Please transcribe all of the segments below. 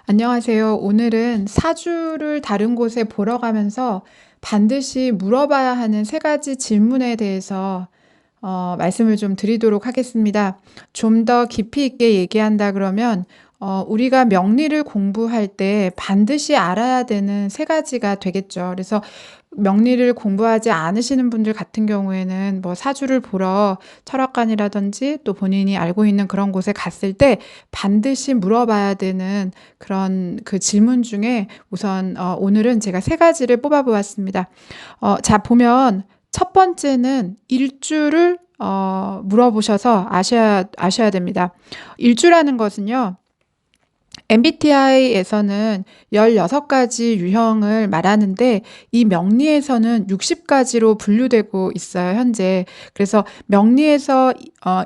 안녕하세요. 오늘은 사주를 다른 곳에 보러 가면서 반드시 물어봐야 하는 세 가지 질문에 대해서 말씀을 좀 드리도록 하겠습니다. 좀 더 깊이 있게 얘기한다 그러면 우리가 명리를 공부할 때 반드시 알아야 되는 세 가지가 되겠죠. 그래서 명리를 공부하지 않으시는 분들 같은 경우에는 뭐 사주를 보러 철학관이라든지 또 본인이 알고 있는 그런 곳에 갔을 때 반드시 물어봐야 되는 그런 그 질문 중에 우선 오늘은 제가 세 가지를 뽑아 보았습니다. 자, 보면 첫 번째는 일주를 물어보셔서 아셔야 됩니다. 일주라는 것은요, MBTI에서는 16가지 유형을 말하는데 이 명리에서는 60가지로 분류되고 있어요, 현재. 그래서 명리에서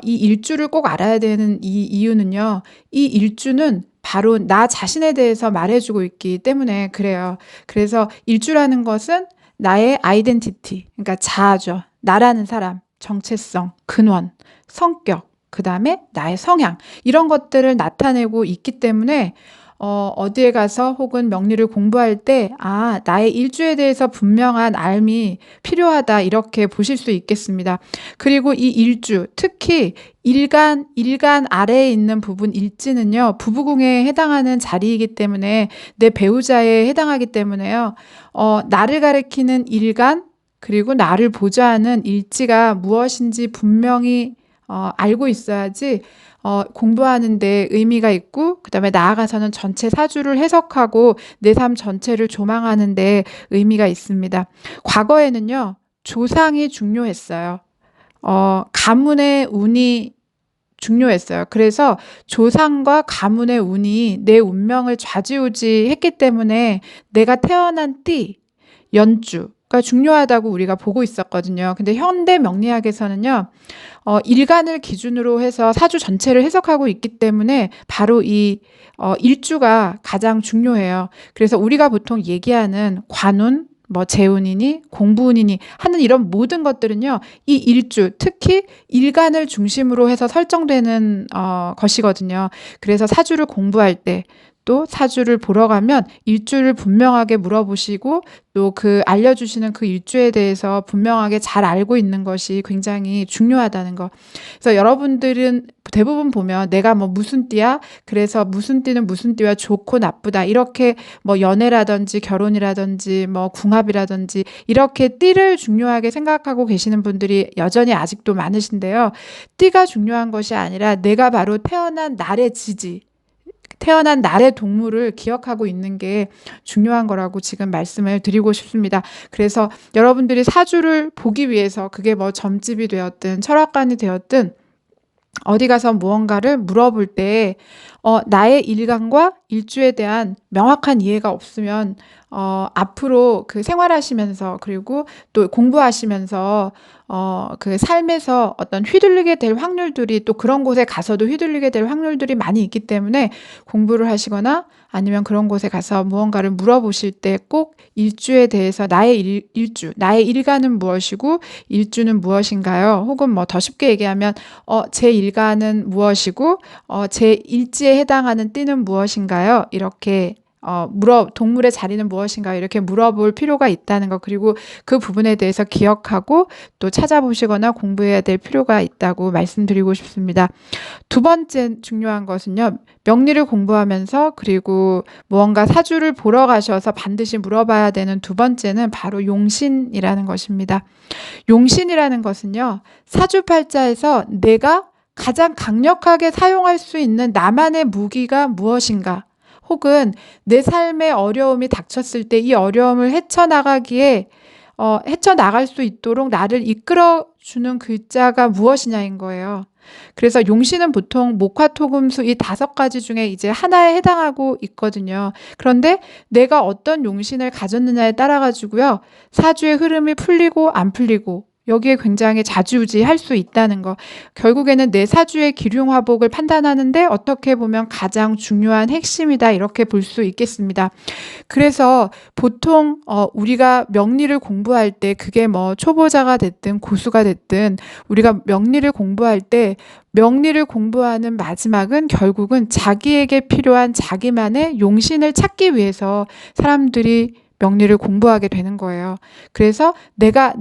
이 일주를 꼭 알아야 되는 이 이유는요, 이 일주는 바로 나 자신에 대해서 말해주고 있기 때문에 그래요. 그래서 일주라는 것은 나의 아이덴티티, 그러니까 자아죠. 나라는 사람, 정체성, 근원, 성격, 그 다음에 나의 성향, 이런 것들을 나타내고 있기 때문에 어디에 가서 혹은 명리를 공부할 때, 나의 일주에 대해서 분명한 알미 필요하다, 이렇게 보실 수 있겠습니다. 그리고 이 일주, 특히 일간 아래에 있는 부분 일지는요, 부부궁에 해당하는 자리이기 때문에 내 배우자에 해당하기 때문에요, 나를 가리키는 일간, 그리고 나를 보좌하는 일지가 무엇인지 분명히 알고 있어야지 공부하는 데 의미가 있고, 그 다음에 나아가서는 전체 사주를 해석하고 내 삶 전체를 조망하는 데 의미가 있습니다. 과거에는요, 조상이 중요했어요. 가문의 운이 중요했어요. 그래서 조상과 가문의 운이 내 운명을 좌지우지했기 때문에 내가 태어난 띠, 연주가 중요하다고 우리가 보고 있었거든요. 근데 현대 명리학에서는요, 일간을 기준으로 해서 사주 전체를 해석하고 있기 때문에 바로 이 일주가 가장 중요해요. 그래서 우리가 보통 얘기하는 관운, 뭐 재운이니 공부운이니 하는 이런 모든 것들은요, 이 일주, 특히 일간을 중심으로 해서 설정되는 것이거든요. 그래서 사주를 공부할 때, 또 사주를 보러 가면 일주를 분명하게 물어보시고 또 그 알려주시는 그 일주에 대해서 분명하게 잘 알고 있는 것이 굉장히 중요하다는 거. 그래서 여러분들은 대부분 보면 내가 뭐 무슨 띠야? 그래서 무슨 띠는 무슨 띠와 좋고 나쁘다, 이렇게 뭐 연애라든지 결혼이라든지 뭐 궁합이라든지 이렇게 띠를 중요하게 생각하고 계시는 분들이 여전히 아직도 많으신데요. 띠가 중요한 것이 아니라 내가 바로 태어난 날의 지지, 태어난 날의 동물을 기억하고 있는 게 중요한 거라고 지금 말씀을 드리고 싶습니다. 그래서 여러분들이 사주를 보기 위해서 그게 뭐 점집이 되었든 철학관이 되었든 어디 가서 무언가를 물어볼 때 나의 일간과 일주에 대한 명확한 이해가 없으면 앞으로 그 생활하시면서 그리고 또 공부하시면서 그 삶에서 어떤 휘둘리게 될 확률들이, 또 그런 곳에 가서도 휘둘리게 될 확률들이 많이 있기 때문에 공부를 하시거나 아니면 그런 곳에 가서 무언가를 물어보실 때 꼭 일주에 대해서 나의 일주, 나의 일간은 무엇이고 일주는 무엇인가요? 혹은 뭐 더 쉽게 얘기하면 제 일간은 무엇이고 제 일지에 해당하는 띠는 무엇인가요? 이렇게 동물의 자리는 무엇인가, 이렇게 물어볼 필요가 있다는 것, 그리고 그 부분에 대해서 기억하고 또 찾아보시거나 공부해야 될 필요가 있다고 말씀드리고 싶습니다. 두 번째 중요한 것은요, 명리를 공부하면서 그리고 무언가 사주를 보러 가셔서 반드시 물어봐야 되는 두 번째는 바로 용신이라는 것입니다. 용신이라는 것은요, 사주팔자에서 내가 가장 강력하게 사용할 수 있는 나만의 무기가 무엇인가, 혹은 내 삶에 어려움이 닥쳤을 때 이 어려움을 헤쳐나갈 수 있도록 나를 이끌어주는 글자가 무엇이냐인 거예요. 그래서 용신은 보통 목화토금수 이 5가지 중에 이제 하나에 해당하고 있거든요. 그런데 내가 어떤 용신을 가졌느냐에 따라 가지고요, 사주의 흐름이 풀리고 안 풀리고, 여기에 굉장히 좌지우지할 수 있다는 거. 결국에는 내 사주의 기륭화복을 판단하는데 어떻게 보면 가장 중요한 핵심이다 이렇게 볼 수 있겠습니다. 그래서 보통 우리가 명리를 공부할 때 그게 뭐 초보자가 됐든 고수가 됐든 우리가 명리를 공부할 때 명리를 공부하는 마지막은 결국은 자기에게 필요한 자기만의 용신을 찾기 위해서 사람들이 명리를 공부하게 되는 거예요. 그래서 내가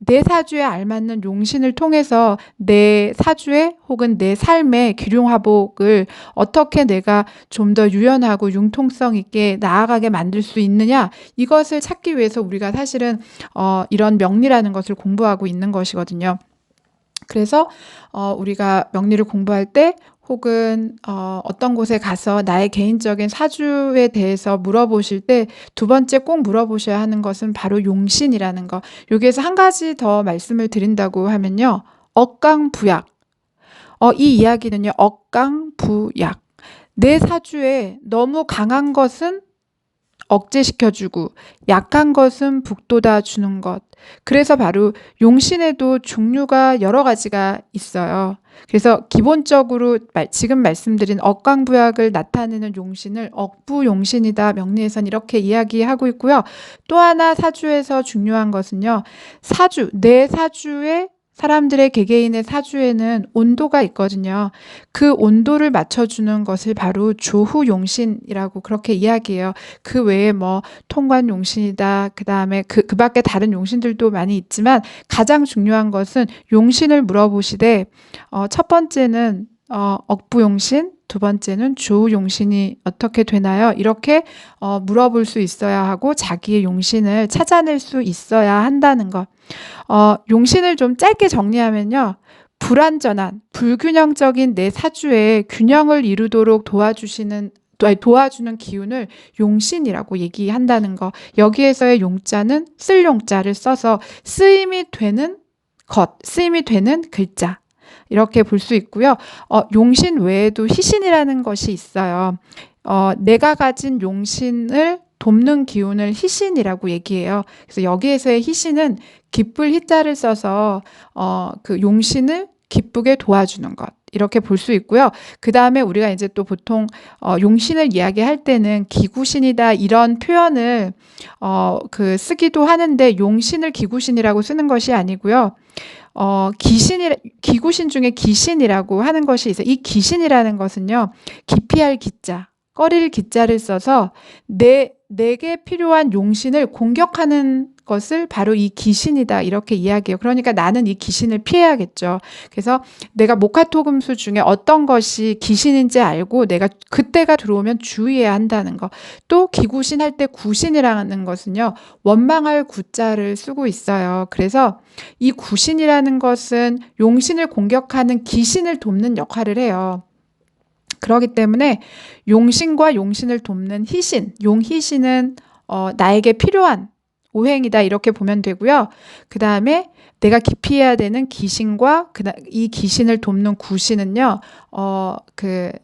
내 사주에 알맞는 용신을 통해서 내 사주에 혹은 내 삶의 기륭화복을 어떻게 내가 좀 더 유연하고 융통성 있게 나아가게 만들 수 있느냐, 이것을 찾기 위해서 우리가 사실은 이런 명리라는 것을 공부하고 있는 것이거든요. 그래서 우리가 명리를 공부할 때 혹은 어떤 곳에 가서 나의 개인적인 사주에 대해서 물어보실 때 두 번째 꼭 물어보셔야 하는 것은 바로 용신이라는 거. 여기에서 한 가지 더 말씀을 드린다고 하면요. 억강부약. 이 이야기는요. 억강부약. 내 사주에 너무 강한 것은 억제시켜주고 약한 것은 북돋아 주는 것. 그래서 바로 용신에도 종류가 여러 가지가 있어요. 그래서 기본적으로 지금 말씀드린 억강부약을 나타내는 용신을 억부용신이다 명리에선 이렇게 이야기하고 있고요. 또 하나 사주에서 중요한 것은요. 내 사주에 사람들의 개개인의 사주에는 온도가 있거든요. 그 온도를 맞춰주는 것을 바로 조후용신이라고 그렇게 이야기해요. 그 외에 뭐 통관용신이다. 그 다음에 그 밖에 다른 용신들도 많이 있지만 가장 중요한 것은 용신을 물어보시되 첫 번째는 억부용신, 두 번째는 조후용신이 어떻게 되나요? 이렇게 물어볼 수 있어야 하고 자기의 용신을 찾아낼 수 있어야 한다는 것. 용신을 좀 짧게 정리하면요. 불완전한, 불균형적인 내 사주에 균형을 이루도록 도와주는 기운을 용신이라고 얘기한다는 거. 여기에서의 용자는 쓸 용자를 써서 쓰임이 되는 것, 쓰임이 되는 글자. 이렇게 볼 수 있고요. 용신 외에도 희신이라는 것이 있어요. 내가 가진 용신을 돕는 기운을 희신이라고 얘기해요. 그래서 여기에서의 희신은 기쁠 희자를 써서 그 용신을 기쁘게 도와주는 것. 이렇게 볼 수 있고요. 그 다음에 우리가 이제 또 보통 용신을 이야기할 때는 기구신이다 이런 표현을 쓰기도 하는데 용신을 기구신이라고 쓰는 것이 아니고요. 기구신 중에 기신이라고 하는 것이 있어요. 이 기신이라는 것은요. 기피할 기자, 꺼릴 기자를 써서 내게 필요한 용신을 공격하는 것을 바로 이 기신이다 이렇게 이야기해요. 그러니까 나는 이 기신을 피해야겠죠. 그래서 내가 목화토금수 중에 어떤 것이 기신인지 알고 내가 그때가 들어오면 주의해야 한다는 거. 또 기구신 할 때 구신이라는 것은요. 원망할 구자를 쓰고 있어요. 그래서 이 구신이라는 것은 용신을 공격하는 기신을 돕는 역할을 해요. 그렇기 때문에 용신과 용신을 돕는 희신, 용희신은 나에게 필요한 오행이다 이렇게 보면 되고요. 그 다음에 내가 기피해야 되는 기신과 이 기신을 돕는 구신은요.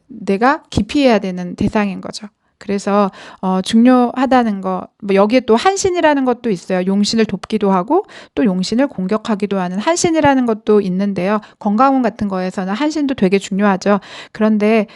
내가 기피해야 되는 대상인 거죠. 그래서 중요하다는 거. 뭐 여기에 또 한신이라는 것도 있어요. 용신을 돕기도 하고 또 용신을 공격하기도 하는 한신이라는 것도 있는데요. 건강운 같은 거에서는 한신도 되게 중요하죠. 그런데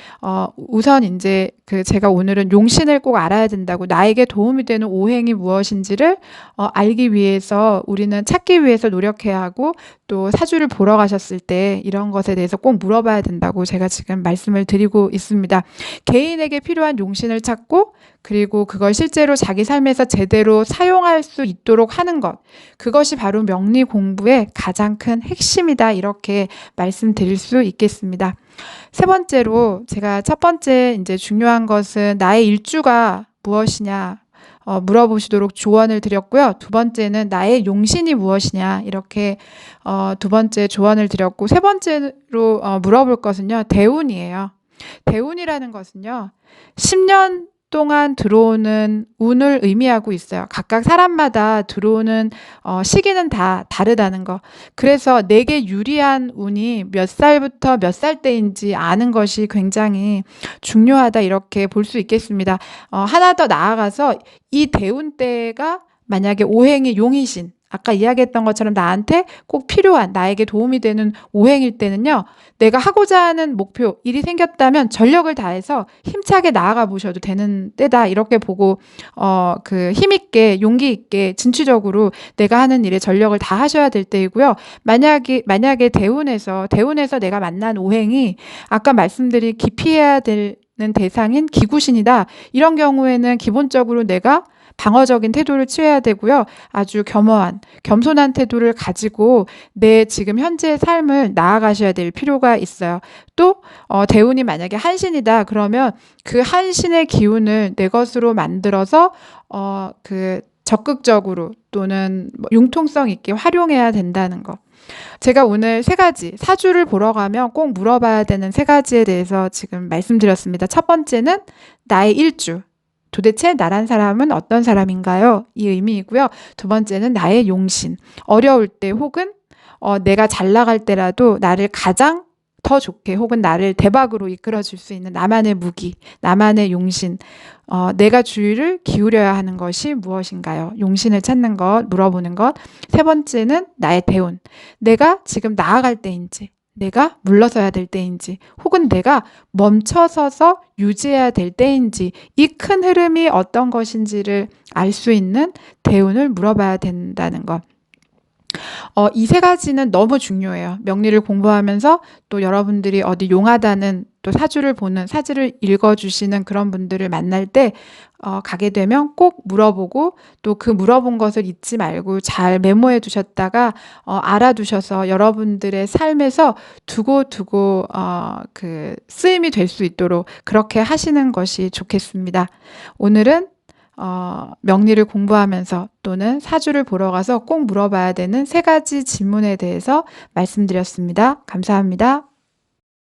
우선 이제 제가 오늘은 용신을 꼭 알아야 된다고, 나에게 도움이 되는 오행이 무엇인지를 알기 위해서 우리는 찾기 위해서 노력해야 하고, 또 사주를 보러 가셨을 때 이런 것에 대해서 꼭 물어봐야 된다고 제가 지금 말씀을 드리고 있습니다. 개인에게 필요한 용신을 찾고 그리고 그걸 실제로 자기 삶에서 제대로 사용할 수 있도록 하는 것, 그것이 바로 명리 공부의 가장 큰 핵심이다 이렇게 말씀드릴 수 있겠습니다. 세 번째로 제가 첫 번째 이제 중요한 것은 나의 일주가 무엇이냐 물어보시도록 조언을 드렸고요. 두 번째는 나의 용신이 무엇이냐 이렇게 두 번째 조언을 드렸고, 세 번째로 물어볼 것은요. 대운이에요. 대운이라는 것은요. 10년 동안 들어오는 운을 의미하고 있어요. 각각 사람마다 들어오는 시기는 다 다르다는 거. 그래서 내게 유리한 운이 몇 살부터 몇 살 때인지 아는 것이 굉장히 중요하다 이렇게 볼 수 있겠습니다. 하나 더 나아가서 이 대운 때가 만약에 오행이 용이신 아까 이야기했던 것처럼 나한테 꼭 필요한, 나에게 도움이 되는 오행일 때는요, 내가 하고자 하는 목표, 일이 생겼다면 전력을 다해서 힘차게 나아가 보셔도 되는 때다. 이렇게 보고, 힘있게, 용기 있게, 진취적으로 내가 하는 일에 전력을 다 하셔야 될 때이고요. 만약에 대운에서 내가 만난 오행이 아까 말씀드린 기피해야 되는 대상인 기구신이다. 이런 경우에는 기본적으로 내가 방어적인 태도를 취해야 되고요. 아주 겸손한 태도를 가지고 내 지금 현재의 삶을 나아가셔야 될 필요가 있어요. 또 대운이 만약에 한신이다. 그러면 그 한신의 기운을 내 것으로 만들어서 적극적으로 또는 융통성 있게 활용해야 된다는 거. 제가 오늘 3가지, 사주를 보러 가면 꼭 물어봐야 되는 3가지에 대해서 지금 말씀드렸습니다. 첫 번째는 나의 일주. 도대체 나란 사람은 어떤 사람인가요? 이 의미이고요. 두 번째는 나의 용신. 어려울 때 혹은 내가 잘 나갈 때라도 나를 가장 더 좋게 혹은 나를 대박으로 이끌어줄 수 있는 나만의 무기, 나만의 용신. 내가 주의를 기울여야 하는 것이 무엇인가요? 용신을 찾는 것, 물어보는 것. 세 번째는 나의 대운. 내가 지금 나아갈 때인지, 내가 물러서야 될 때인지, 혹은 내가 멈춰서서 유지해야 될 때인지, 이 큰 흐름이 어떤 것인지를 알 수 있는 대운을 물어봐야 된다는 것. 이 3가지는 너무 중요해요. 명리를 공부하면서 또 여러분들이 어디 용하다는 또 사주를 읽어주시는 그런 분들을 만날 때 가게 되면 꼭 물어보고 또 그 물어본 것을 잊지 말고 잘 메모해 두셨다가 알아두셔서 여러분들의 삶에서 두고 쓰임이 될 수 있도록 그렇게 하시는 것이 좋겠습니다. 오늘은 명리를 공부하면서 또는 사주를 보러 가서 꼭 물어봐야 되는 3가지 질문에 대해서 말씀드렸습니다. 감사합니다.